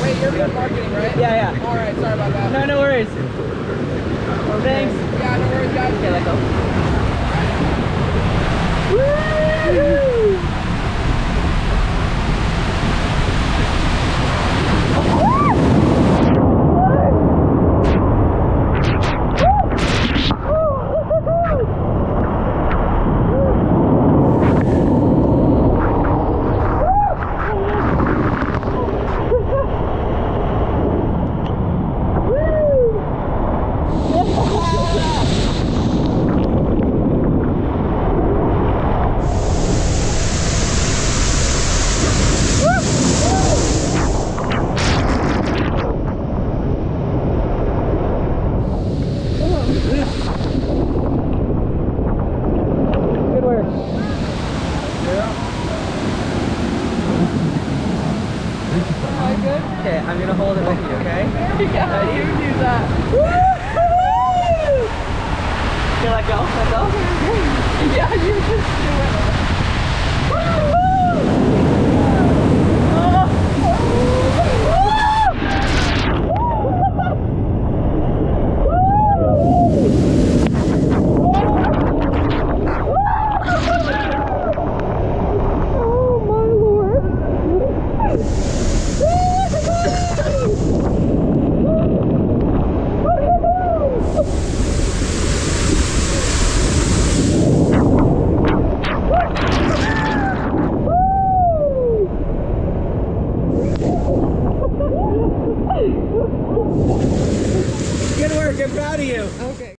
Wait, you're good marketing, right? Yeah, yeah. All right, sorry about that. No, no worries. Thanks. Yeah, no worries, guys. Okay, let go. Good work. Am I good? Okay, I'm gonna hold it with you, okay? Yeah, you do that. Okay, let go, let go. Yeah, you just do